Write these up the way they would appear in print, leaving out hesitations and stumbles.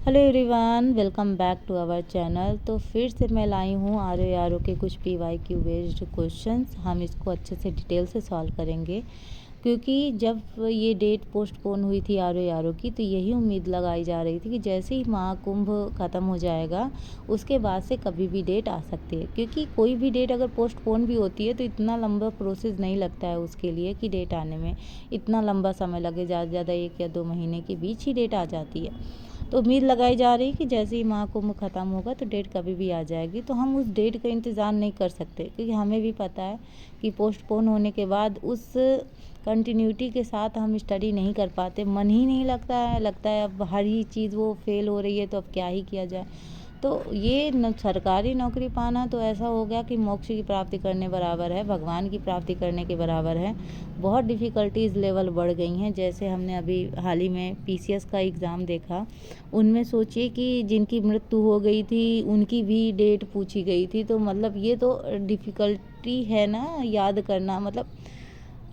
Hello everyone, welcome back to our channel. तो फिर से मैं लाई हूँ आर के कुछ PYQ बेस्ड क्वेश्चंस। हम इसको अच्छे से डिटेल से सॉल्व करेंगे, क्योंकि जब ये डेट पोस्टपोन हुई थी आर की, तो यही उम्मीद लगाई जा रही थी कि जैसे ही महाकुंभ ख़त्म हो जाएगा उसके बाद से कभी भी डेट आ सकती है। क्योंकि कोई भी डेट अगर पोस्टपोन भी होती है तो इतना लंबा प्रोसेस नहीं लगता है उसके लिए कि डेट आने में इतना लंबा समय लगे। ज़्यादा से ज़्यादा 1 या 2 महीने के बीच ही डेट आ जाती है। तो उम्मीद लगाई जा रही है कि जैसे ही महाकुंभ ख़त्म होगा तो डेट कभी भी आ जाएगी। तो हम उस डेट का इंतज़ार नहीं कर सकते, क्योंकि हमें भी पता है कि पोस्टपोन होने के बाद उस कंटिन्यूटी के साथ हम स्टडी नहीं कर पाते। मन ही नहीं लगता है अब हर ही चीज़ वो फेल हो रही है, तो अब क्या ही किया जाए। तो ये सरकारी नौकरी पाना तो ऐसा हो गया कि मोक्ष की प्राप्ति करने बराबर है, भगवान की प्राप्ति करने के बराबर है। बहुत डिफ़िकल्टीज़ लेवल बढ़ गई हैं। जैसे हमने अभी हाल ही में PCS का एग्ज़ाम देखा, उनमें सोचिए कि जिनकी मृत्यु हो गई थी उनकी भी डेट पूछी गई थी। तो मतलब ये तो डिफ़िकल्टी है ना याद करना। मतलब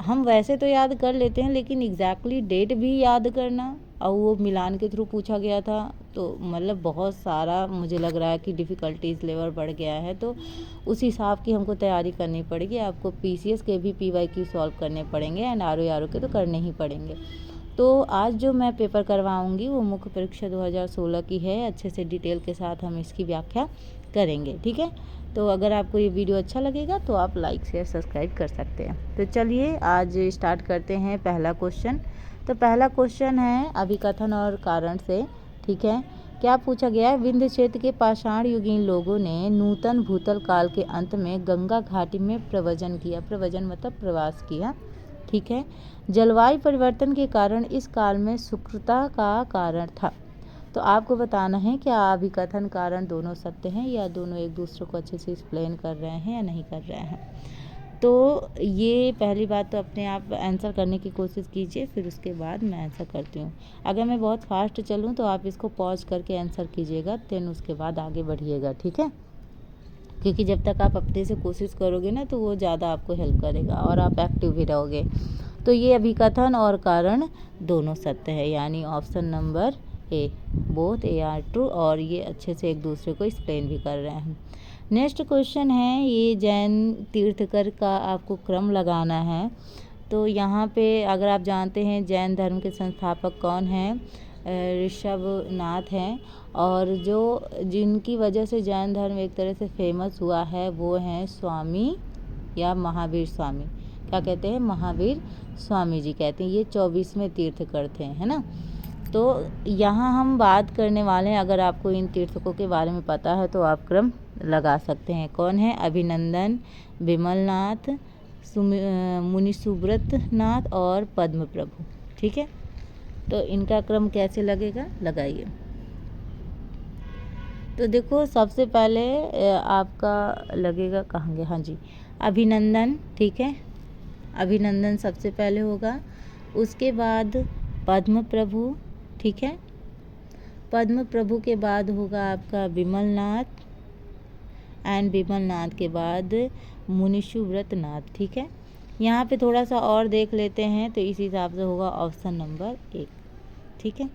हम वैसे तो याद कर लेते हैं, लेकिन एग्जैक्टली डेट भी याद करना, और वो मिलान के थ्रू पूछा गया था। तो मतलब बहुत सारा मुझे लग रहा है कि डिफ़िकल्टीज़ लेवल बढ़ गया है। तो उस हिसाब की हमको तैयारी करनी पड़ेगी। आपको PCS के भी PYQ सॉल्व करने पड़ेंगे एंड RO के तो करने ही पड़ेंगे। तो आज जो मैं पेपर करवाऊँगी वो मुख्य परीक्षा 2016 की है। अच्छे से डिटेल के साथ हम इसकी व्याख्या करेंगे, ठीक है। तो अगर आपको ये वीडियो अच्छा लगेगा तो आप लाइक शेयर सब्सक्राइब कर सकते हैं। तो चलिए आज स्टार्ट करते हैं पहला क्वेश्चन। तो पहला क्वेश्चन है अभिकथन और कारण से, ठीक है। क्या पूछा गया है? विंध्य क्षेत्र के पाषाण युगीन लोगों ने नूतन भूतल काल के अंत में गंगा घाटी में प्रव्रजन किया। प्रव्रजन मतलब प्रवास किया, ठीक है। जलवायु परिवर्तन के कारण इस काल में शुष्कता का कारण था। तो आपको बताना है क्या अभिकथन कारण दोनों सत्य हैं, या दोनों एक दूसरे को अच्छे से एक्सप्लेन कर रहे हैं या नहीं कर रहे हैं। तो ये पहली बात तो अपने आप आंसर करने की कोशिश कीजिए, फिर उसके बाद मैं आंसर करती हूँ। अगर मैं बहुत फास्ट चलूँ तो आप इसको पॉज करके आंसर कीजिएगा, देन उसके बाद आगे बढ़िएगा, ठीक है। क्योंकि जब तक आप अपने से कोशिश करोगे ना तो वो ज़्यादा आपको हेल्प करेगा और आप एक्टिव भी रहोगे। तो ये अभिकथन और कारण दोनों सत्य है, यानी option number A, both A R true. और ये अच्छे से एक दूसरे को एक्सप्लेन भी कर रहे हैं। नेक्स्ट क्वेश्चन है, ये जैन तीर्थकर का आपको क्रम लगाना है। तो यहाँ पे अगर आप जानते हैं जैन धर्म के संस्थापक कौन हैं, ऋषभनाथ हैं। और जो जिनकी वजह से जैन धर्म एक तरह से फेमस हुआ है वो हैं स्वामी या महावीर स्वामी। क्या कहते हैं? महावीर स्वामी जी कहते हैं। ये 24वें तीर्थकर थे, है ना। तो यहाँ हम बात करने वाले हैं, अगर आपको इन तीर्थकों के बारे में पता है तो आप क्रम लगा सकते हैं। कौन है? अभिनंदन, विमलनाथ, मुनि सुब्रत नाथ और पद्म प्रभु, ठीक है। तो इनका क्रम कैसे लगेगा, लगाइए। तो देखो सबसे पहले आपका लगेगा कहाँ गया, हाँ जी, अभिनंदन, ठीक है। अभिनंदन सबसे पहले होगा, उसके बाद पद्म प्रभु, ठीक है। पद्म प्रभु के बाद होगा आपका विमलनाथ, एंड विमलनाथ के बाद मुनिशुव्रत नाथ, ठीक है। यहाँ पे थोड़ा सा और देख लेते हैं, तो इस हिसाब से होगा ऑप्शन नंबर 1, ठीक है।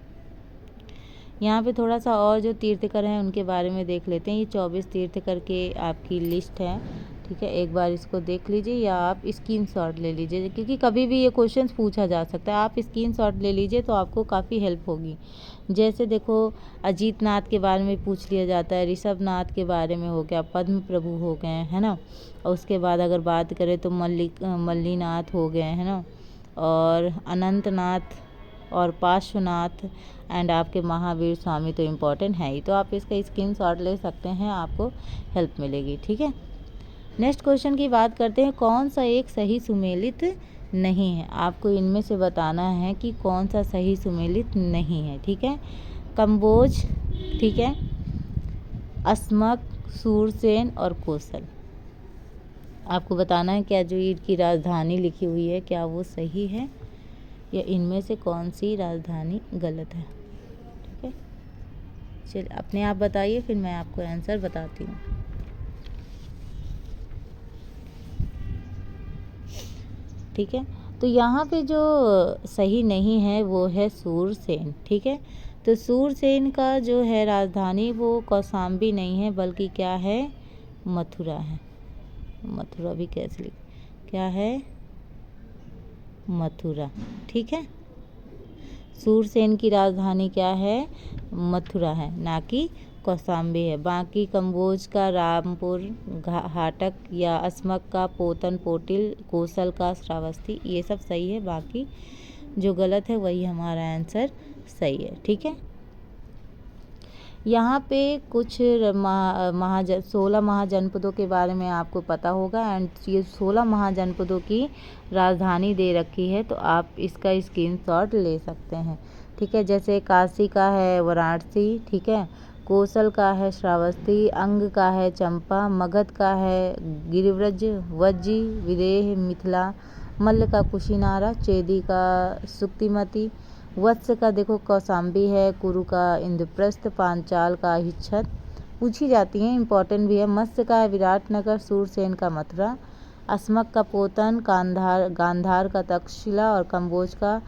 यहाँ पे थोड़ा सा और जो तीर्थकर हैं उनके बारे में देख लेते हैं। ये 24 तीर्थकर के आपकी लिस्ट है, ठीक है। एक बार इसको देख लीजिए या आप स्क्रीनशॉट ले लीजिए, क्योंकि कभी भी ये क्वेश्चन पूछा जा सकता है। आप स्क्रीनशॉट ले लीजिए तो आपको काफ़ी हेल्प होगी। जैसे देखो अजीत नाथ के बारे में पूछ लिया जाता है, ऋषभ नाथ के बारे में हो गया, पद्म प्रभु हो गए, है ना। और उसके बाद अगर बात करें तो मल्लीनाथ हो गए, है ना, और अनंतनाथ और पार्श्वनाथ, एंड आपके महावीर स्वामी तो इम्पॉर्टेंट है ही। तो आप इसका स्क्रीनशॉट ले सकते हैं, आपको हेल्प मिलेगी, ठीक है। नेक्स्ट क्वेश्चन की बात करते हैं, कौन सा एक सही सुमेलित नहीं है। आपको इनमें से बताना है कि कौन सा सही सुमेलित नहीं है, ठीक है। कंबोज, ठीक है, अस्मक, सूरसेन और कौशल। आपको बताना है क्या जो इनकी राजधानी लिखी हुई है क्या वो सही है, या इनमें से कौन सी राजधानी गलत है, ठीक है। चलिए अपने आप बताइए, फिर मैं आपको आंसर बताती हूँ। ठीक है, तो यहाँ पे जो सही नहीं है वो है सूरसेन, ठीक है। तो सूरसेन का जो है राजधानी वो कौशाम्बी नहीं है बल्कि क्या है, मथुरा है। मथुरा भी कैसे लिख, क्या है, मथुरा। ठीक है, सूरसेन की राजधानी क्या है, मथुरा है, ना कि कौशाम्बी है। बाकी कंबोज का रामपुर हाटक या अस्मक का पोतन पोटिल, कौशल का श्रावस्ती, ये सब सही है। बाकी जो गलत है वही हमारा आंसर सही है। ठीक है, यहाँ पे कुछ 16 महाजनपदों के बारे में आपको पता होगा एंड ये 16 महाजनपदों की राजधानी दे रखी है, तो आप इसका स्क्रीनशॉट ले सकते हैं। ठीक है, जैसे काशी का है वाराणसी, ठीक है, कौशल का है श्रावस्ती, अंग का है चंपा, मगध का है गिरिव्रज, वज्जी विदेह मिथिला, मल्ल का कुशीनारा, चेदी का सुक्तिमती, वत्स का देखो कौशाम्बी है, कुरु का इंद्रप्रस्थ, पांचाल का हिच्छत पूछी जाती हैं, इंपॉर्टेंट भी है। मत्स्य का है विराटनगर, सूरसेन का मथुरा, अस्मक का पोतन, गांधार का तक्षशिला और कंबोज का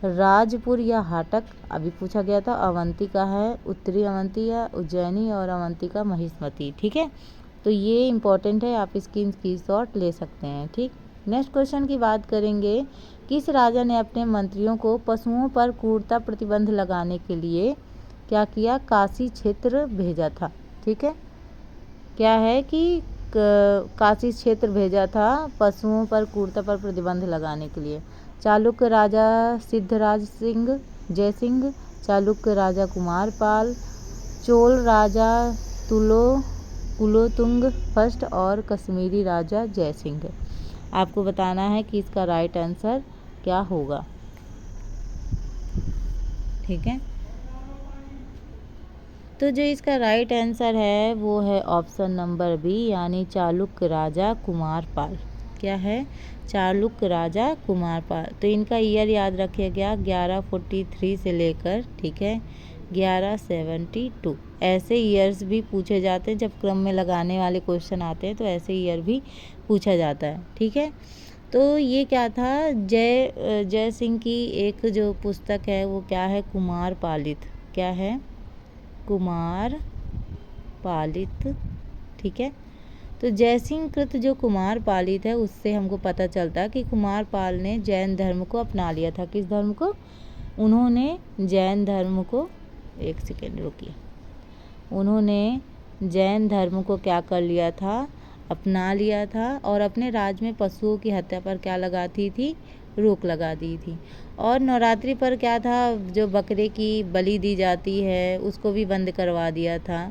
राजपुर या हाटक अभी पूछा गया था। अवंती का है उत्तरी अवंती या उज्जैनी और अवंती का महिष्मती। ठीक है, तो ये इंपॉर्टेंट है, आप इसकी स्क्रीनशॉट ले सकते हैं। ठीक, नेक्स्ट क्वेश्चन की बात करेंगे, किस राजा ने अपने मंत्रियों को पशुओं पर क्रूरता प्रतिबंध लगाने के लिए क्या किया, काशी क्षेत्र भेजा था। ठीक है, क्या है कि काशी क्षेत्र भेजा था पशुओं पर क्रूरता पर प्रतिबंध लगाने के लिए। चालुक्य राजा सिद्धराज सिंह जयसिंह, चालुक्य राजा कुमारपाल, चोल राजा कुलोतुंग फर्स्ट और कश्मीरी राजा जयसिंह। आपको बताना है कि इसका राइट आंसर क्या होगा। ठीक है, तो जो इसका राइट आंसर है वो है ऑप्शन नंबर बी, यानी चालुक्य राजा कुमारपाल। क्या है, चालुक्य राजा कुमारपाल। तो इनका ईयर याद रखिएगा 1143 से लेकर, ठीक है, 1172। ऐसे ईयर्स भी पूछे जाते हैं, जब क्रम में लगाने वाले क्वेश्चन आते हैं तो ऐसे ईयर भी पूछा जाता है। ठीक है, तो ये क्या था, जय सिंह की एक जो पुस्तक है वो क्या है, कुमार पालित। क्या है, कुमार पालित। ठीक है, तो जयसिंह कृत जो कुमार पालित है उससे हमको पता चलता है कि कुमार पाल ने जैन धर्म को अपना लिया था। किस धर्म को, उन्होंने जैन धर्म को, एक सेकेंड रुकिए, उन्होंने जैन धर्म को क्या कर लिया था, अपना लिया था, और अपने राज्य में पशुओं की हत्या पर क्या लगाती थी, रोक लगा दी थी। और नवरात्रि पर क्या था, जो बकरे की बलि दी जाती है उसको भी बंद करवा दिया था।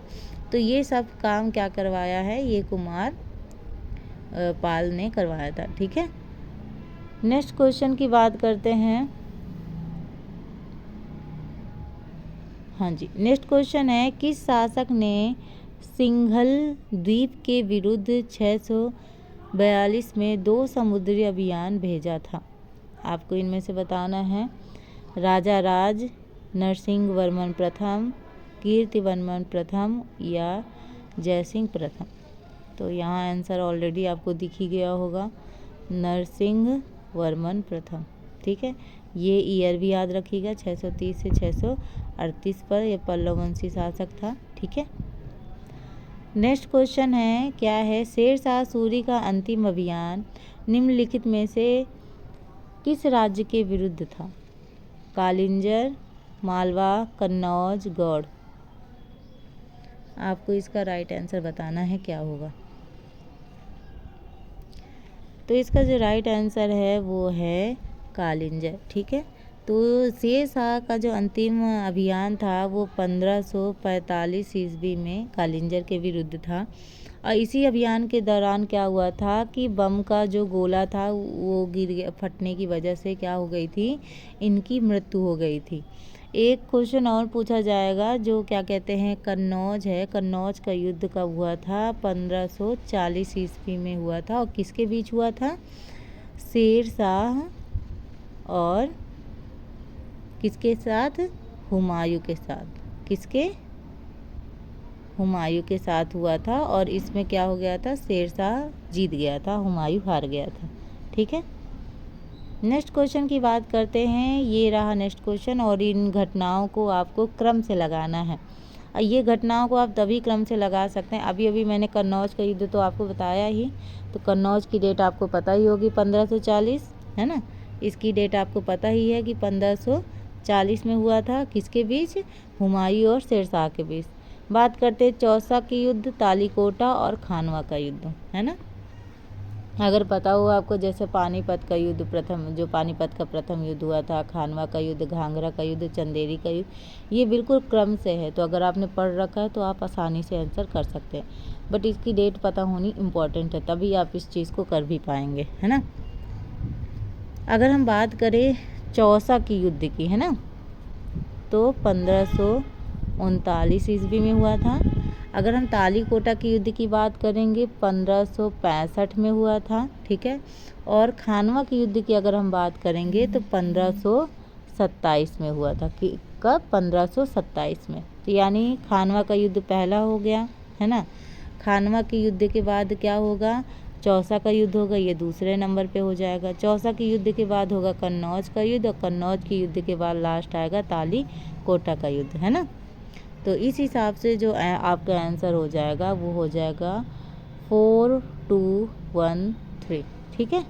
तो ये सब काम क्या करवाया है, ये कुमार पाल ने करवाया था। ठीक है, नेक्स्ट क्वेश्चन की बात करते हैं। हाँ जी, नेक्स्ट क्वेश्चन है, किस शासक ने सिंघल द्वीप के विरुद्ध 642 में 2 समुद्री अभियान भेजा था। आपको इनमें से बताना है, राजा राज नरसिंह वर्मन प्रथम, कीर्तिवर्मन प्रथम या जयसिंह प्रथम। तो यहाँ आंसर ऑलरेडी आपको दिख ही गया होगा, नरसिंह वर्मन प्रथम। ठीक है, ये ईयर भी याद रखिएगा, 630 से 638 पर यह पल्लव वंशी शासक था। ठीक है, नेक्स्ट क्वेश्चन है, क्या है, शेरशाह सूरी का अंतिम अभियान निम्नलिखित में से किस राज्य के विरुद्ध था, कालिंजर, मालवा, कन्नौज, गौड़। आपको इसका राइट आंसर बताना है क्या होगा। तो इसका जो राइट आंसर है वो है कालिंजर। ठीक है, तो शेरशाह का जो अंतिम अभियान था वो 1545 ईस्वी में कालिंजर के विरुद्ध था। और इसी अभियान के दौरान क्या हुआ था कि बम का जो गोला था वो गिर गया, फटने की वजह से क्या हो गई थी, इनकी मृत्यु हो गई थी। एक क्वेश्चन और पूछा जाएगा, जो क्या कहते हैं, कन्नौज है, कन्नौज का युद्ध कब हुआ था, 1540 ईस्वी में हुआ था। और किसके बीच हुआ था, शेरशाह और किसके साथ, हुमायूं के साथ। किसके, हुमायूं के साथ हुआ था। और इसमें क्या हो गया था, शेरशाह जीत गया था, हुमायूं हार गया था। ठीक है, नेक्स्ट क्वेश्चन की बात करते हैं। ये रहा नेक्स्ट क्वेश्चन और इन घटनाओं को आपको क्रम से लगाना है। ये घटनाओं को आप तभी क्रम से लगा सकते हैं। अभी अभी मैंने कन्नौज का युद्ध तो आपको बताया ही, तो कन्नौज की डेट आपको पता ही होगी 1540, है ना। इसकी डेट आपको पता ही है कि 1540 में हुआ था। किसके बीच? हुमायूं और शेरशाह के बीच। बात करते हैं चौसा की युद्ध, तालीकोटा और खानवा का युद्ध, है ना। अगर पता हो आपको, जैसे पानीपत का युद्ध प्रथम, जो पानीपत का प्रथम युद्ध हुआ था, खानवा का युद्ध, घाघरा का युद्ध, चंदेरी का युद्ध, ये बिल्कुल क्रम से है। तो अगर आपने पढ़ रखा है तो आप आसानी से आंसर कर सकते हैं, बट इसकी डेट पता होनी इम्पॉर्टेंट है, तभी आप इस चीज़ को कर भी पाएंगे, है ना। अगर हम बात करें चौसा की युद्ध की, है ना, तो 1539 ईस्वी में हुआ था। अगर हम तालीकोटा की युद्ध की बात करेंगे 1565 में हुआ था, ठीक है। और खानवा की युद्ध की अगर हम बात करेंगे तो 1527 में हुआ था। कि कब? 1527 में। तो यानी खानवा का युद्ध पहला हो गया, है ना। खानवा के युद्ध के बाद क्या होगा? चौसा का युद्ध होगा, ये दूसरे नंबर पे हो जाएगा। चौसा के युद्ध के बाद होगा कन्नौज का युद्ध, और कन्नौज के युद्ध के बाद लास्ट आएगा तालीकोटा का युद्ध, है ना। तो इस हिसाब से जो आपका आंसर हो जाएगा वो हो जाएगा 4213, ठीक है।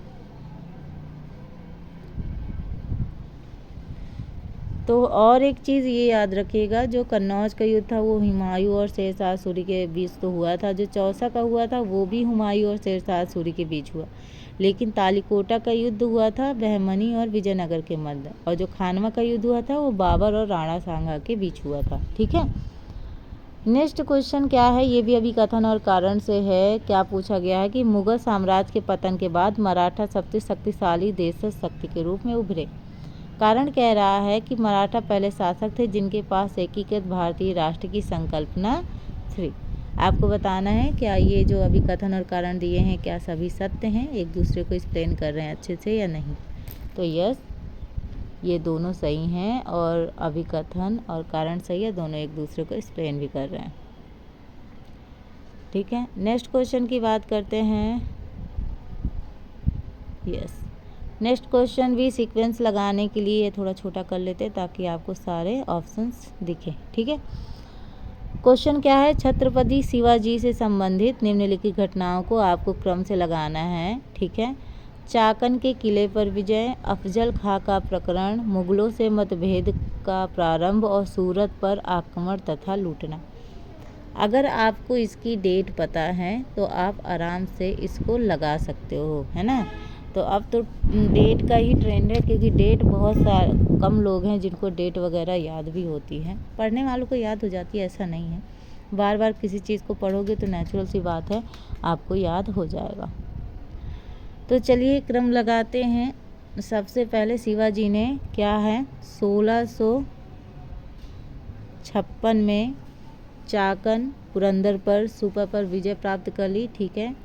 तो और एक चीज़ ये याद रखिएगा, जो कन्नौज का युद्ध था वो हुमायूं और शेरशाह सूरी के बीच तो हुआ था। जो चौसा का हुआ था वो भी हुमायूं और शेरशाह सूरी के बीच हुआ, लेकिन तालीकोटा का युद्ध हुआ था बहमनी और विजयनगर के मध्य, और जो खानवा का युद्ध हुआ था वो बाबर और राणा सांगा के बीच हुआ था, ठीक है। नेक्स्ट क्वेश्चन क्या है? ये भी अभी कथन और कारण से है। क्या पूछा गया है कि मुगल साम्राज्य के पतन के बाद मराठा सबसे शक्तिशाली देश शक्ति के रूप में उभरे। कारण कह रहा है कि मराठा पहले शासक थे जिनके पास एकीकृत भारतीय राष्ट्र की संकल्पना थी। आपको बताना है क्या ये जो अभी कथन और कारण दिए हैं क्या सभी सत्य हैं, एक दूसरे को एक्सप्लेन कर रहे हैं अच्छे से या नहीं। तो यस, ये दोनों सही हैं, और अभी कथन और कारण सही है, दोनों एक दूसरे को एक्सप्लेन भी कर रहे हैं, ठीक है। नेक्स्ट क्वेश्चन की बात करते हैं। यस, नेक्स्ट क्वेश्चन भी सीक्वेंस लगाने के लिए थोड़ा छोटा कर लेते हैं ताकि आपको सारे ऑप्शंस दिखें, ठीक है। क्वेश्चन क्या है? छत्रपति शिवाजी से संबंधित निम्नलिखित घटनाओं को आपको क्रम से लगाना है, ठीक है। चाकन के किले पर विजय, अफजल खां का प्रकरण, मुगलों से मतभेद का प्रारंभ और सूरत पर आक्रमण तथा लूटना। अगर आपको इसकी डेट पता है तो आप आराम से इसको लगा सकते हो, है ना। तो अब तो डेट का ही ट्रेंड है, क्योंकि डेट बहुत कम लोग हैं जिनको डेट वगैरह याद भी होती है। पढ़ने वालों को याद हो जाती है, ऐसा नहीं है। बार बार किसी चीज़ को पढ़ोगे तो नेचुरल सी बात है आपको याद हो जाएगा। तो चलिए क्रम लगाते हैं। सबसे पहले शिवाजी ने क्या है 1656 में चाकन पुरंदर पर सुपर पर विजय प्राप्त कर ली, ठीक है।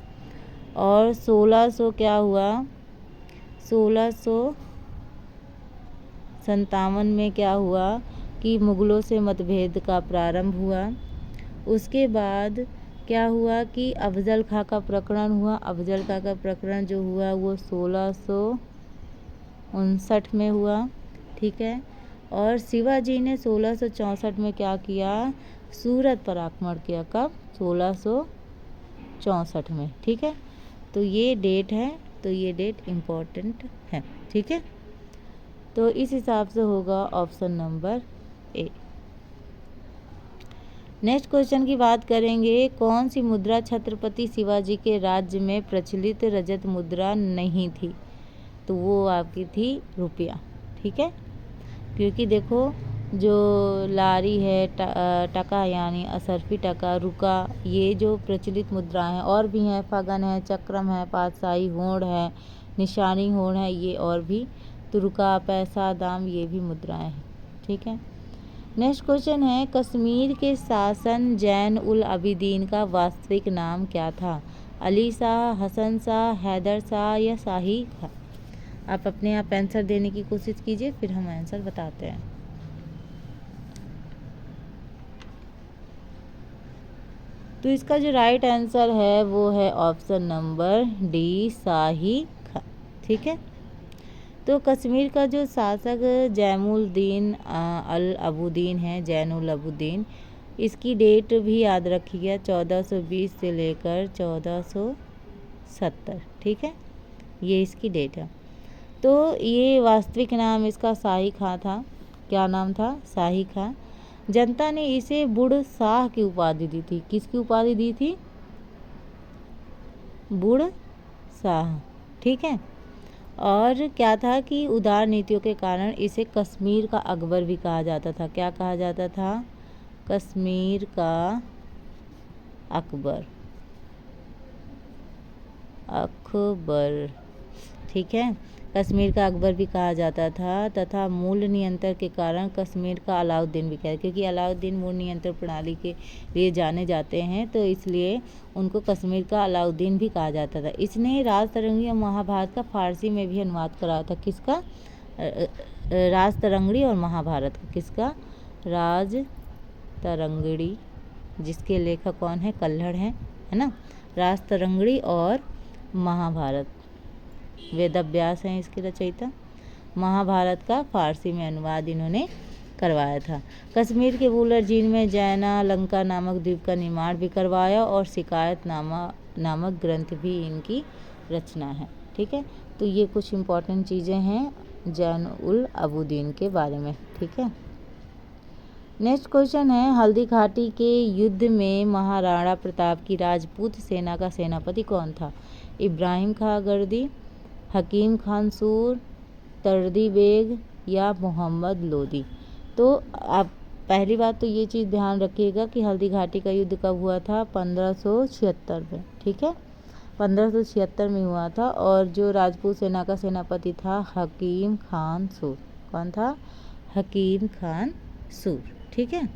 और 1600 क्या हुआ 1657 में क्या हुआ कि मुगलों से मतभेद का प्रारंभ हुआ। उसके बाद क्या हुआ कि अफजल खां का प्रकरण हुआ। अफजल खां का प्रकरण जो हुआ वो 1659 में हुआ, ठीक है। और शिवाजी ने 1664 में क्या किया सूरत पर आक्रमण किया। कब? 1664 में, ठीक है। तो ये डेट है, तो ये डेट इम्पोर्टेंट है, ठीक है। तो इस हिसाब से होगा option number A. Next question की बात करेंगे। कौन सी मुद्रा छत्रपति शिवाजी के राज्य में प्रचलित रजत मुद्रा नहीं थी? तो वो आपकी थी रुपया, ठीक है। क्योंकि देखो जो लारी है, टका यानी असरफी टका, रुका, ये जो प्रचलित मुद्रा हैं, और भी हैं, फगन है, चक्रम है, पातशाही होड़ है, निशानी होड़ है, ये और भी। तो रुका, पैसा, दाम, ये भी मुद्राएं हैं, ठीक है। नेक्स्ट क्वेश्चन है कश्मीर के शासन जैन उल अबिदीन का वास्तविक नाम क्या था? अली शाह, हसन शाह, हैदर शाह या शाही खां? आप अपने आप आंसर देने की कोशिश कीजिए, फिर हम आंसर बताते हैं। तो इसका जो राइट आंसर है वो है ऑप्शन नंबर डी, शाही खां, ठीक है। तो कश्मीर का जो शासक जैनुलब्दीन अल अबूदीन है, जैनुल अबूदीन, इसकी डेट भी याद रखिएगा 1420 से लेकर 1470, ठीक है, ये इसकी डेट है। तो ये वास्तविक नाम इसका शाही खां था। क्या नाम था? शाही खां। जनता ने इसे बुढ़ शाह की उपाधि दी थी। किसकी उपाधि दी थी? बुढ़ शाह, ठीक है। और क्या था कि उदार नीतियों के कारण इसे कश्मीर का अकबर भी कहा जाता था। क्या कहा जाता था? कश्मीर का अकबर, अकबर, ठीक है, कश्मीर का अकबर भी कहा जाता था। तथा मूल नियंत्रण के कारण कश्मीर का अलाउद्दीन भी कहा, क्योंकि अलाउद्दीन मूल नियंत्रण प्रणाली के लिए जाने जाते हैं, तो इसलिए उनको कश्मीर का अलाउद्दीन भी कहा जाता था। इसने राजतरंगी और महाभारत का फारसी में भी अनुवाद करा था। किसका? राजतरंगी और महाभारत का। किसका? राजतरंगी, जिसके लेखक कौन है? कल्हड़ है ना। राजतरंगी और महाभारत, वेदव्यास हैं इसके रचयिता। महाभारत का फारसी में अनुवाद इन्होंने करवाया था। कश्मीर के वुलर झील में जैना लंका नामक द्वीप का निर्माण भी करवाया और शिकायत नामक ग्रंथ भी इनकी रचना है, ठीक है। तो ये कुछ इम्पोर्टेंट चीज़ें हैं जैनुल अबूदीन के बारे में, ठीक है। नेक्स्ट क्वेश्चन है, हल्दी घाटी के युद्ध में महाराणा प्रताप की राजपूत सेना का सेनापति कौन था? इब्राहिम खां गर्दी, हकीम खान सूर, तर्दी बेग या मोहम्मद लोदी। तो आप पहली बात तो ये चीज़ ध्यान रखिएगा कि हल्दी घाटी का युद्ध कब हुआ था? 1576 में, ठीक है, 1576 में हुआ था। और जो राजपूत सेना का सेनापति था हकीम खान सूर। कौन था? हकीम खान सूर, ठीक है।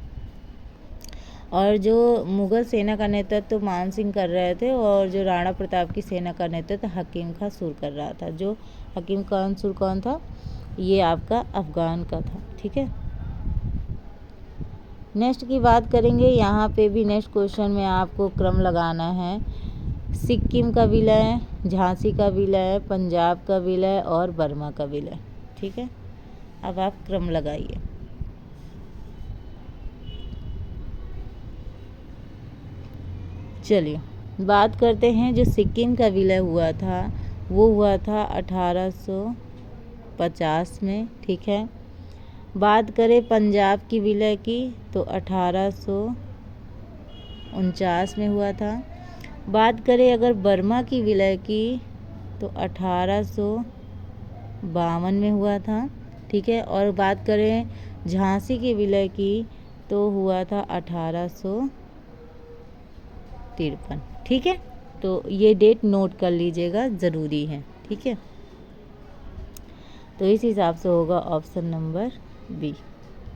और जो मुगल सेना का नेतृत्व मान सिंह कर रहे थे और जो राणा प्रताप की सेना का नेतृत्व हकीम खान सूर कर रहा था। जो हकीम खान सूर कौन था? ये आपका अफगान का था, ठीक है। नेक्स्ट की बात करेंगे। यहाँ पे भी नेक्स्ट क्वेश्चन में आपको क्रम लगाना है। सिक्किम का विलय, झांसी का विलय, पंजाब का विलय और बर्मा का विलय, ठीक है। अब आप क्रम लगाइए। चलिए बात करते हैं। जो सिक्किम का विलय हुआ था वो हुआ था 1850 में, ठीक है। बात करें पंजाब की विलय की तो 1849 में हुआ था। बात करें अगर बर्मा की विलय की तो 1852 में हुआ था, ठीक है। और बात करें झांसी की विलय की तो हुआ था 1853, ठीक है। तो ये डेट नोट कर लीजिएगा, ज़रूरी है, ठीक है। तो इस हिसाब से होगा ऑप्शन नंबर बी,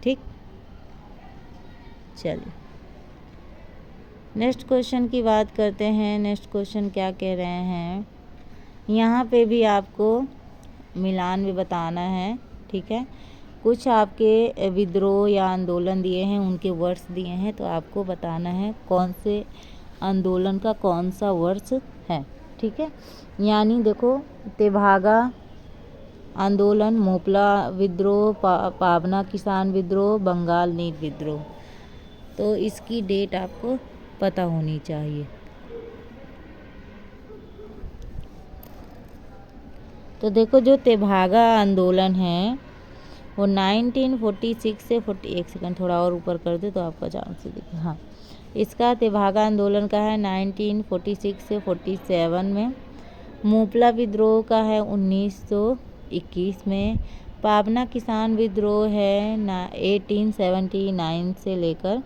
ठीक। चलिए नेक्स्ट क्वेश्चन की बात करते हैं। नेक्स्ट क्वेश्चन क्या कह रहे हैं, यहाँ पे भी आपको मिलान भी बताना है, ठीक है। कुछ आपके विद्रोह या आंदोलन दिए हैं, उनके वर्ष दिए हैं, तो आपको बताना है कौन से आंदोलन का कौन सा वर्ष है, ठीक है। यानी देखो, तेभागा आंदोलन, मोपला विद्रोह, पाबना किसान विद्रोह, बंगाल नील विद्रोह। तो इसकी डेट आपको पता होनी चाहिए। तो देखो, जो तेभागा आंदोलन है वो 1946 से 41 सेकंड थोड़ा और ऊपर कर दे तो आपका चांस दिखे। हाँ, इसका तेभागा आंदोलन का है 1946 से 47 में। मोपला विद्रोह का है 1921 में। पाबना किसान विद्रोह है 1879 से लेकर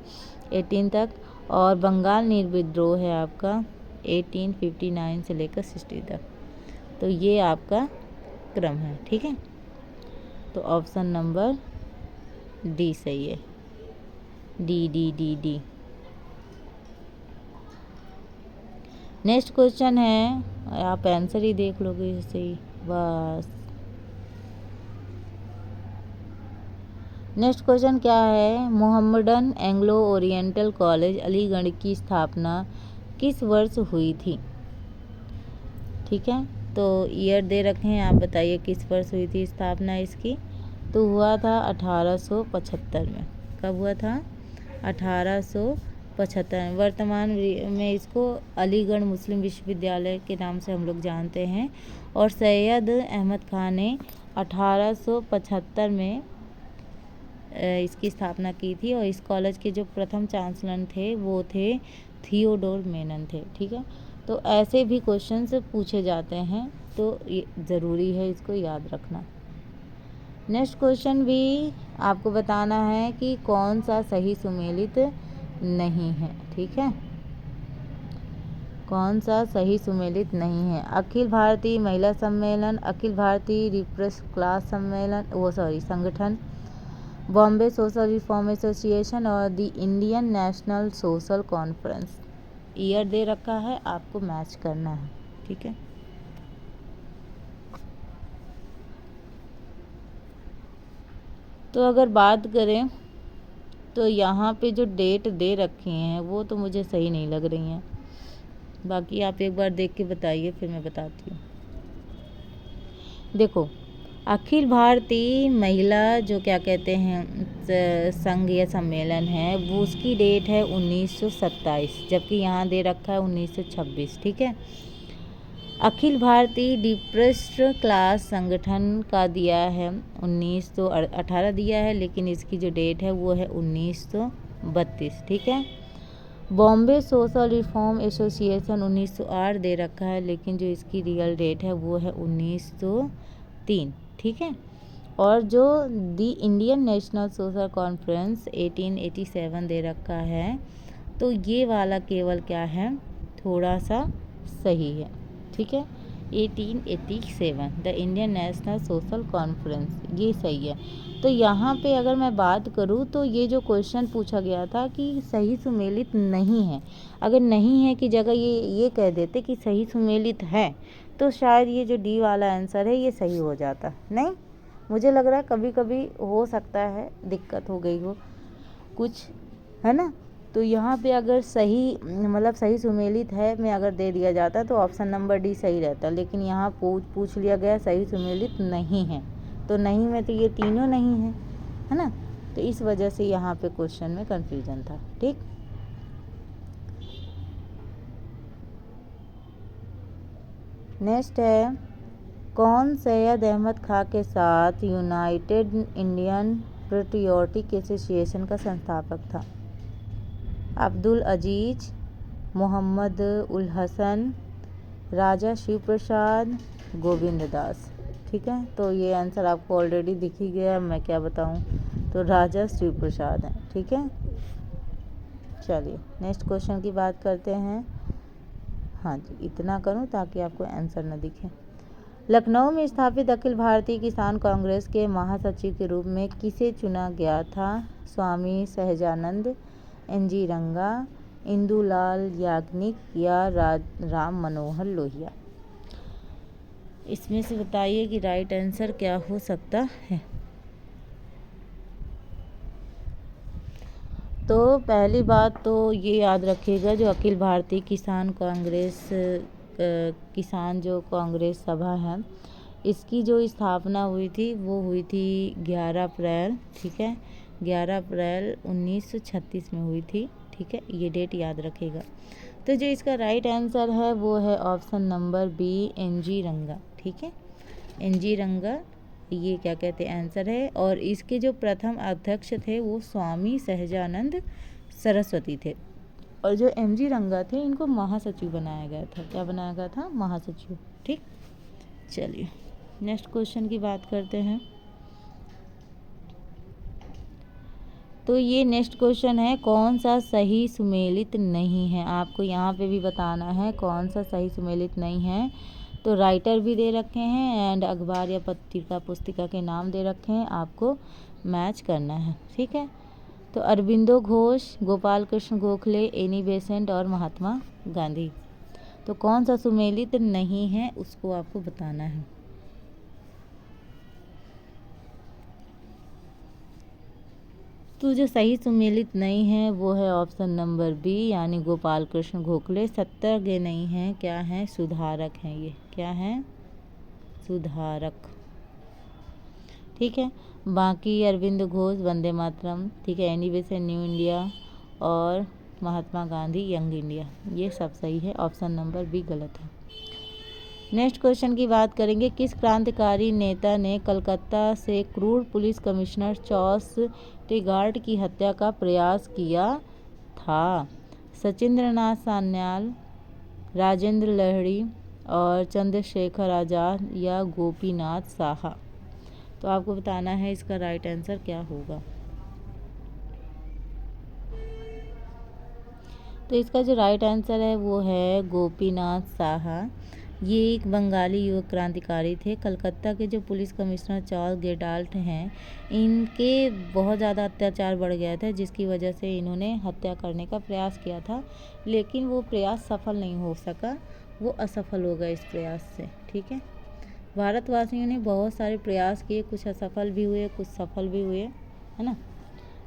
18 तक। और बंगाल नील विद्रोह है आपका 1859 से लेकर 60 तक। तो ये आपका क्रम है, ठीक है। तो ऑप्शन नंबर डी सही है, D D D D. Next question है, आप आंसर ही देख लोगे जैसे ही बस। नेक्स्ट क्वेश्चन क्या है, Mohammedan Anglo oriental college Aligarh की स्थापना किस वर्ष हुई थी, ठीक है। तो ईयर दे रखे हैं, आप बताइए किस वर्ष हुई थी स्थापना इसकी। तो हुआ था 1875 में। कब हुआ था? 1875 में। वर्तमान में इसको अलीगढ़ मुस्लिम विश्वविद्यालय के नाम से हम लोग जानते हैं। और सैयद अहमद खान ने 1875 में इसकी स्थापना की थी। और इस कॉलेज के जो प्रथम चांसलर थे वो थे थियोडोर मेनन थे। ठीक है, तो ऐसे भी क्वेश्चंस पूछे जाते हैं, तो ये ज़रूरी है इसको याद रखना। नेक्स्ट क्वेश्चन भी आपको बताना है कि कौन सा सही सुमेलित नहीं है। ठीक है, कौन सा सही सुमेलित नहीं है? अखिल भारतीय महिला सम्मेलन, अखिल भारतीय रिप्रेस क्लास सम्मेलन संगठन, बॉम्बे सोशल रिफॉर्म एसोसिएशन और the Indian National Social Conference. Year दे रखा है, आपको मैच करना है। ठीक है, तो अगर बात करें तो यहाँ पे जो डेट दे रखी हैं वो तो मुझे सही नहीं लग रही हैं। बाकी आप एक बार देख के बताइए, फिर मैं बताती हूँ। देखो, अखिल भारतीय महिला जो क्या कहते हैं संघ या सम्मेलन है, वो उसकी डेट है 1927, जबकि यहाँ दे रखा है 1926। ठीक है, अखिल भारतीय डिप्रेस्ड क्लास संगठन का दिया है 1918 दिया है, लेकिन इसकी जो डेट है वो है 1932। ठीक है, बॉम्बे सोशल रिफॉर्म एसोसिएशन 1908 दे रखा है, लेकिन जो इसकी रियल डेट है वो है 1903। ठीक है, और जो दी इंडियन नेशनल सोशल कॉन्फ्रेंस 1887 दे रखा है, तो ये वाला केवल क्या है, थोड़ा सा सही है। ठीक है, 1887 the Indian National Social conference, ये सही है। तो यहाँ पे अगर मैं बात करूँ तो ये जो क्वेश्चन पूछा गया था कि सही सुमेलित नहीं है, अगर नहीं है की जगह ये कह देते कि सही सुमेलित है, तो शायद ये जो डी वाला आंसर है ये सही हो जाता। नहीं, मुझे लग रहा है कभी कभी हो सकता है दिक्कत हो गई हो कुछ, है ना। तो यहाँ पे अगर सही मतलब सही सुमेलित है में अगर दे दिया जाता तो ऑप्शन नंबर डी सही रहता, लेकिन यहाँ पूछ लिया गया सही सुमेलित नहीं है, तो नहीं में तो ये तीनों नहीं है ना। तो इस वजह से यहाँ पे क्वेश्चन में कंफ्यूजन था। ठीक, नेक्स्ट है, कौन सैयद अहमद खां के साथ यूनाइटेड इंडियन पेट्रियोटिक एसोसिएशन का संस्थापक था? अब्दुल अजीज, मोहम्मद उल हसन, राजा शिव प्रसाद, गोविंद दास। ठीक है, तो ये आंसर आपको ऑलरेडी दिख ही गया, मैं क्या बताऊं, तो राजा शिव प्रसाद हैं। ठीक है, चलिए नेक्स्ट क्वेश्चन की बात करते हैं। हाँ जी, इतना करूं ताकि आपको आंसर न दिखे। लखनऊ में स्थापित अखिल भारतीय किसान कांग्रेस के महासचिव के रूप में किसे चुना गया था? स्वामी सहजानंद, एनजी रंगा, इंदुलाल याग्निक या राम मनोहर लोहिया। इसमें से बताइए कि राइट आंसर क्या हो सकता है। तो पहली बात तो ये याद रखिएगा, जो अखिल भारतीय किसान कांग्रेस किसान जो कांग्रेस सभा है, इसकी जो स्थापना हुई थी वो हुई थी 11 अप्रैल। ठीक है, 11 अप्रैल 1936 में हुई थी। ठीक है, ये डेट याद रखिएगा। तो जो इसका राइट आंसर है वो है ऑप्शन नंबर बी, एनजी रंगा। ठीक है, एनजी रंगा ये क्या कहते हैं आंसर है। और इसके जो प्रथम अध्यक्ष थे वो स्वामी सहजानंद सरस्वती थे, और जो एमजी रंगा थे इनको महासचिव बनाया गया था। क्या बनाया गया था? महासचिव। ठीक, चलिए नेक्स्ट क्वेश्चन की बात करते हैं। तो ये नेक्स्ट क्वेश्चन है, कौन सा सही सुमेलित नहीं है? आपको यहाँ पे भी बताना है कौन सा सही सुमेलित नहीं है। तो राइटर भी दे रखे हैं एंड अखबार या पत्रिका पुस्तिका के नाम दे रखे हैं, आपको मैच करना है। ठीक है, तो अरबिंदो घोष, गोपाल कृष्ण गोखले, एनी बेसेंट और महात्मा गांधी। तो कौन सा सुमेलित नहीं है उसको आपको बताना है। तो जो सही सुमेलित नहीं है वो है ऑप्शन नंबर बी, यानी गोपाल कृष्ण गोखले। 70 गे नहीं हैं, क्या हैं? सुधारक हैं। ये क्या हैं? सुधारक। ठीक है, बाकी अरविंद घोष वंदे मातरम। ठीक है, एनी बेसेंट न्यू इंडिया और महात्मा गांधी यंग इंडिया, ये सब सही है। ऑप्शन नंबर बी गलत है। नेक्स्ट क्वेश्चन की बात करेंगे, किस क्रांतिकारी नेता ने कलकत्ता से क्रूर पुलिस कमिश्नर चार्ल्स टेगार्ट की हत्या का प्रयास किया था? सचिंद्रनाथ सान्याल, राजेंद्र लहड़ी और चंद्रशेखर आज़ाद या गोपीनाथ साहा? तो आपको बताना है इसका राइट आंसर क्या होगा। तो इसका जो राइट आंसर है वो है गोपीनाथ साहा। ये एक बंगाली युवक क्रांतिकारी थे। कलकत्ता के जो पुलिस कमिश्नर चार्ल्स गेडाल्ट हैं, इनके बहुत ज़्यादा अत्याचार बढ़ गया था, जिसकी वजह से इन्होंने हत्या करने का प्रयास किया था, लेकिन वो प्रयास सफल नहीं हो सका, वो असफल हो गए इस प्रयास से। ठीक है, भारतवासियों ने बहुत सारे प्रयास किए, कुछ असफल भी हुए, कुछ सफल भी हुए, है ना।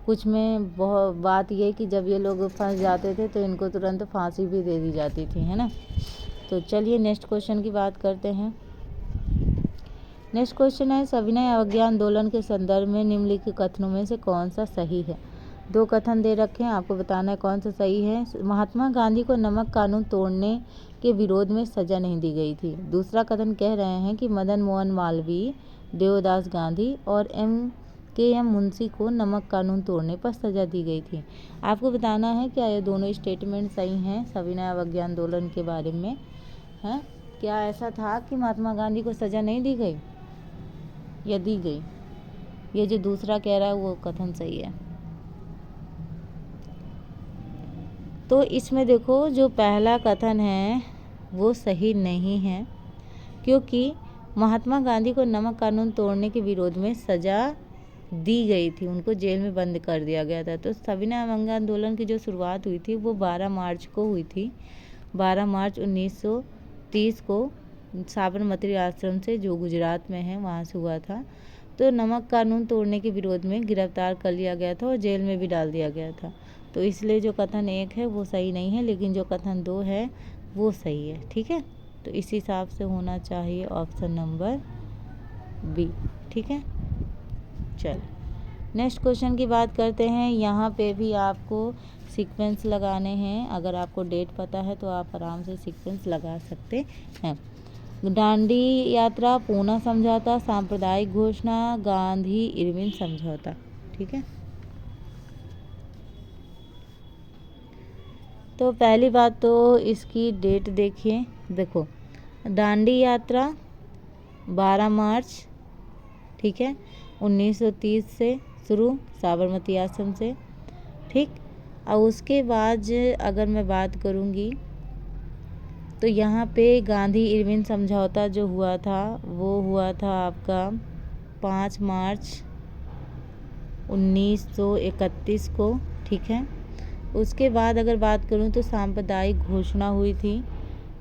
कुछ में बहुत बात ये कि जब ये लोग फंस जाते थे तो इनको तुरंत फांसी भी दे दी जाती थी, है ना। तो चलिए नेक्स्ट क्वेश्चन की बात करते हैं। नेक्स्ट क्वेश्चन है, सविनय अवज्ञा आंदोलन के संदर्भ में निम्नलिखित कथनों में से कौन सा सही है? 2 कथन दे रखे हैं, आपको बताना है कौन सा सही है। महात्मा गांधी को नमक कानून तोड़ने के विरोध में सजा नहीं दी गई थी। दूसरा कथन कह रहे हैं कि मदन मोहन मालवीय, देवदास गांधी और एम मुंशी को नमक कानून तोड़ने पर सजा दी गई थी। आपको बताना है क्या ये दोनों स्टेटमेंट सही हैं सविनय अवज्ञा आंदोलन के बारे में, है? क्या ऐसा था कि महात्मा गांधी को सजा नहीं दी गई या दी गई? ये जो दूसरा कह रहा है वो कथन सही है। तो इसमें देखो, जो पहला कथन है वो सही नहीं है, क्योंकि महात्मा गांधी को नमक कानून तोड़ने के विरोध में सजा दी गई थी, उनको जेल में बंद कर दिया गया था। तो सविनय अवज्ञा आंदोलन की जो शुरुआत हुई थी वो 12 मार्च को हुई थी। 12 मार्च 1930 को साबरमती आश्रम से, जो गुजरात में है, वहाँ से हुआ था। तो नमक कानून तोड़ने के विरोध में गिरफ्तार कर लिया गया था और जेल में भी डाल दिया गया था। तो इसलिए जो कथन 1 है वो सही नहीं है, लेकिन जो कथन 2 है वो सही है। ठीक है, तो इस हिसाब से होना चाहिए ऑप्शन नंबर बी। ठीक है, चल नेक्स्ट क्वेश्चन की बात करते हैं। यहाँ पे भी आपको सीक्वेंस लगाने हैं। अगर आपको डेट पता है तो आप आराम से सीक्वेंस लगा सकते हैं। दांडी यात्रा, पूना समझौता, सांप्रदायिक घोषणा, गांधी इरविन समझौता। ठीक है, तो पहली बात तो इसकी डेट देखिए। देखो, दांडी यात्रा 12 मार्च, ठीक है, 1930 से शुरू, साबरमती आश्रम से। ठीक, और उसके बाद अगर मैं बात करूँगी तो यहाँ पे गांधी इरविन समझौता जो हुआ था वो हुआ था आपका 5 मार्च 1931 को। ठीक है, उसके बाद अगर बात करूँ तो सांप्रदायिक घोषणा हुई थी।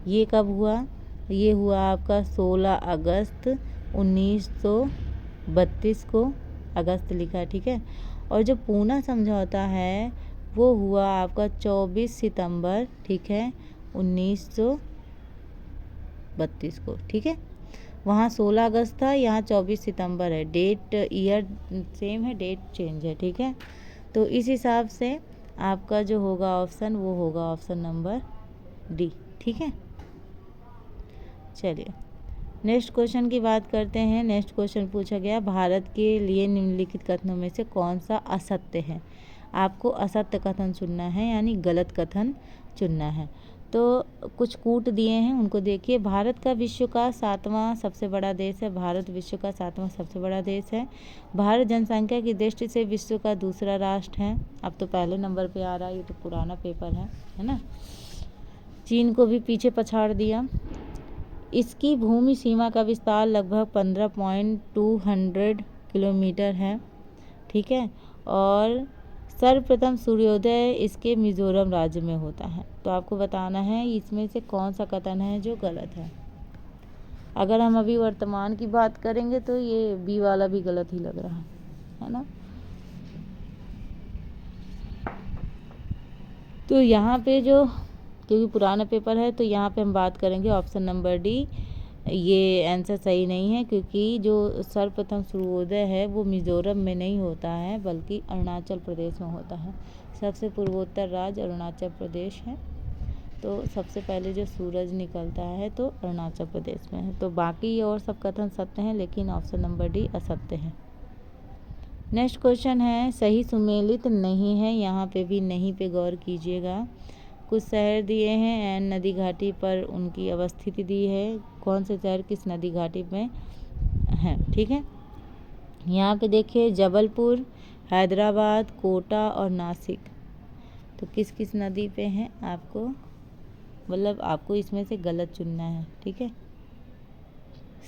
ये कब हुआ? ये हुआ आपका 16 अगस्त 1932 को, अगस्त लिखा है। ठीक है, और जो पूना समझौता है वो हुआ आपका 24 सितंबर, ठीक है, 1932 को। ठीक है, वहाँ 16 अगस्त था, यहाँ 24 सितंबर है। डेट ईयर सेम है, डेट चेंज है। ठीक है, तो इस हिसाब से आपका जो होगा ऑप्शन वो होगा ऑप्शन नंबर डी। ठीक है, चलिए नेक्स्ट क्वेश्चन की बात करते हैं। नेक्स्ट क्वेश्चन पूछा गया, भारत के लिए निम्नलिखित कथनों में से कौन सा असत्य है? आपको असत्य कथन चुनना है, यानी गलत कथन चुनना है। तो कुछ कूट दिए हैं, उनको देखिए। भारत का विश्व का 7वां सबसे बड़ा देश है। भारत विश्व का 7वां सबसे बड़ा देश है। भारत जनसंख्या की दृष्टि से विश्व का दूसरा राष्ट्र है। अब तो पहले नंबर पे आ रहा है, ये तो पुराना पेपर है ना। चीन को भी पीछे पछाड़ दिया। इसकी भूमि सीमा का विस्तार लगभग 15.200 किलोमीटर है। ठीक है, और सर्वप्रथम सूर्योदय इसके मिजोरम राज्य में होता है। तो आपको बताना है इसमें से कौन सा कथन है जो गलत है। अगर हम अभी वर्तमान की बात करेंगे तो ये बी वाला भी गलत ही लग रहा है ना। तो यहाँ पे जो, क्योंकि पुराना पेपर है तो यहाँ पे हम बात करेंगे ऑप्शन नंबर डी, ये आंसर सही नहीं है, क्योंकि जो सर्वप्रथम सूर्योदय है वो मिज़ोरम में नहीं होता है बल्कि अरुणाचल प्रदेश में होता है। सबसे पूर्वोत्तर राज्य अरुणाचल प्रदेश है, तो सबसे पहले जो सूरज निकलता है तो अरुणाचल प्रदेश में है। तो बाकी और सब कथन सत्य हैं, लेकिन ऑप्शन नंबर डी असत्य है। नेक्स्ट क्वेश्चन है, सही सुमेलित नहीं है, यहाँ पे भी नहीं पे गौर कीजिएगा। कुछ शहर दिए हैं एंड नदी घाटी पर उनकी अवस्थिति दी है, कौन से शहर किस नदी घाटी में हैं, ठीक है। यहाँ पे देखिए जबलपुर, हैदराबाद, कोटा और नासिक, तो किस किस नदी पे हैं आपको, मतलब आपको इसमें से गलत चुनना है, ठीक है,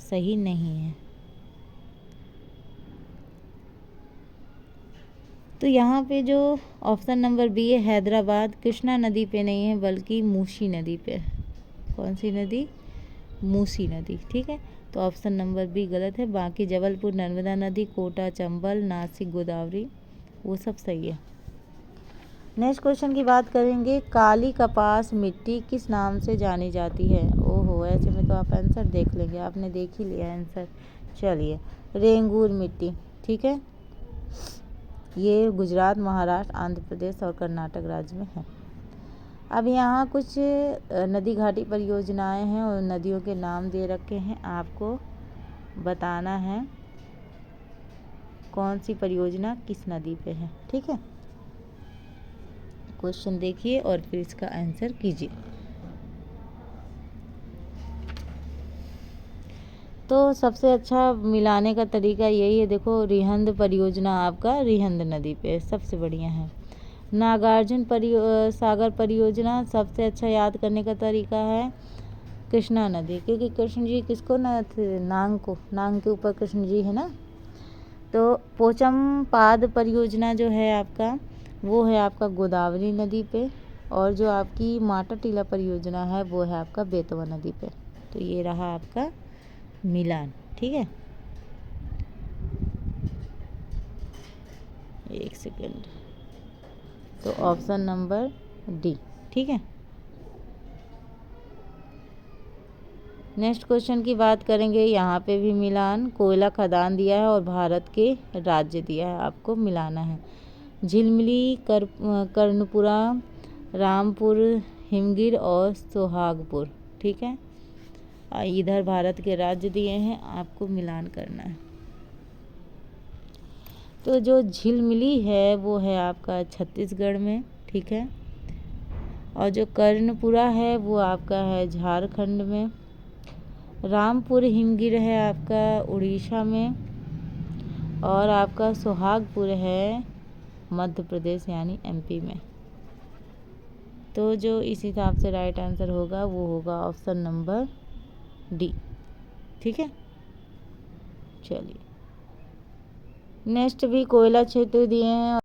सही नहीं है। तो यहाँ पे जो ऑप्शन नंबर बी है हैदराबाद, कृष्णा नदी पे नहीं है बल्कि मूसी नदी पे है। कौन सी नदी, मूसी नदी, ठीक है। तो ऑप्शन नंबर बी गलत है। बाकी जबलपुर नर्मदा नदी, कोटा चंबल, नासिक गोदावरी, वो सब सही है। नेक्स्ट क्वेश्चन की बात करेंगे, काली कपास मिट्टी किस नाम से जानी जाती है। ओहो, ऐसे में तो आप आंसर देख लेंगे, आपने देख ही लिया आंसर। चलिए, रेंगूर मिट्टी, ठीक है, ये गुजरात, महाराष्ट्र, आंध्र प्रदेश और कर्नाटक राज्य में है। अब यहाँ कुछ नदी घाटी परियोजनाएं हैं और नदियों के नाम दे रखे हैं, आपको बताना है कौन सी परियोजना किस नदी पे है, ठीक है। क्वेश्चन देखिए और फिर इसका आंसर कीजिए। तो सबसे अच्छा मिलाने का तरीका यही है, देखो रिहंद परियोजना आपका रिहंद नदी पे सबसे बढ़िया है। नागार्जुन सागर परियोजना सबसे अच्छा याद करने का तरीका है कृष्णा नदी, क्योंकि कृष्ण जी किसको ना थे, नांग को, नांग के ऊपर कृष्ण जी है ना। तो पोचमपाद परियोजना जो है आपका, वो है आपका गोदावरी नदी पे, और जो आपकी माटा टीला परियोजना है वो है आपका बेतवा नदी पे। तो ये रहा आपका मिलान, ठीक है। एक सेकेंड, तो ऑप्शन नंबर डी, ठीक है। नेक्स्ट क्वेश्चन की बात करेंगे, यहाँ पे भी मिलान, कोयला खदान दिया है और भारत के राज्य दिया है, आपको मिलाना है। झिलमिली, कर्णपुरा, रामपुर, हिमगिर और सोहागपुर, ठीक है। इधर भारत के राज्य दिए हैं, आपको मिलान करना है। तो जो झिलमिली है वो है आपका छत्तीसगढ़ में, ठीक है, और जो कर्णपुरा है वो आपका है झारखंड में। रामपुर हिमगिर है आपका उड़ीसा में, और आपका सोहागपुर है मध्य प्रदेश यानी एमपी में। तो जो इस हिसाब से राइट आंसर होगा वो होगा ऑप्शन नंबर डी, ठीक है। चलिए, नेक्स्ट भी कोयला क्षेत्र दिए हैं।